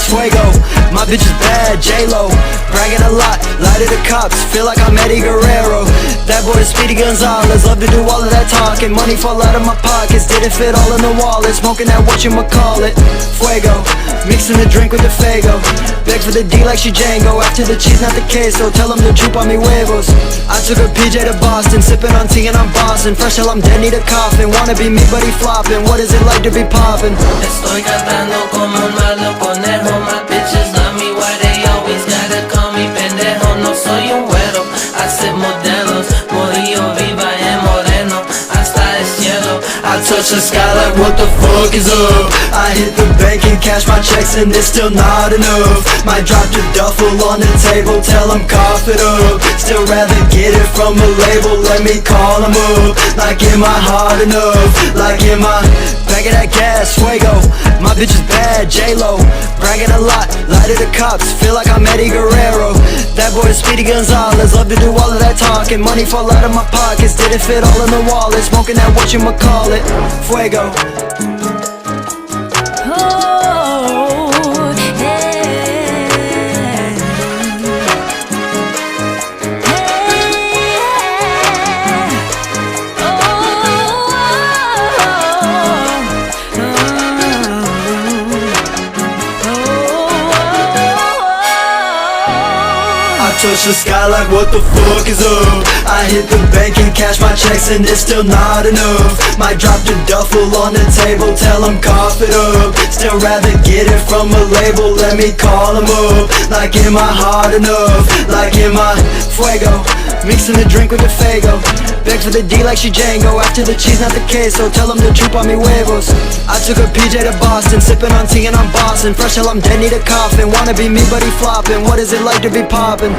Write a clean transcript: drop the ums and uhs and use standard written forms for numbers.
Fuego, my bitch is bad, J-Lo. Bragging a lot, lie to the cops, feel like I'm Eddie Guerrero. That boy is Speedy Gonzalez, love to do all of that talking. Money fall out of my pockets, didn't fit all in the wallet. Smoking that whatchamacallit, Fuego, mixing the drink with the Fuego. Beg for the D like she Django, after the cheese not the queso. Tell him to troop on me huevos. I took a PJ to Boston, sipping on tea and I'm bossing. Fresh till I'm dead, need a coffin. Wanna be me but he flopping, what is it like to be poppin'? Estoy cantando como un malo conejo. My bitches love me, why they always gotta call me pendejo. No soy un güero, hace modelos. Morillo viva en moreno, hasta el cielo. I touch the sky like what the fuck is up. I hit the bank and cash my checks and it's still not enough. Might drop the duffel on the table, tell them cough it up. Still rather get it from a label, let me call them up. Like am I hard enough? Like am I back of that gas, Fuego. My bitch is bad, J-Lo. Bragging a lot, lie to the cops, feel like I'm Eddie Guerrero. That boy is Speedy Gonzalez, love to do all of that talking. Money fall out of my pockets, didn't fit all in the wallet. Smoking that whatchamacallit, Fuego. I touch the sky like what the fuck is up. I hit the bank and cash my checks and it's still not enough. Might drop the duffel on the table, tell them cough it up. Still rather get it from a label, let me call them up. Like am I hard enough? Like am I Fuego, mixing the drink with the Fuego. Beg for the D like she Django, after the cheese not the queso. Tell them to troop on me huevos. I took a PJ to Boston, sipping on tea and I'm bossing. Fresh till I'm dead, need a coffin. Wanna be me but he flopping, what is it like to be poppin'?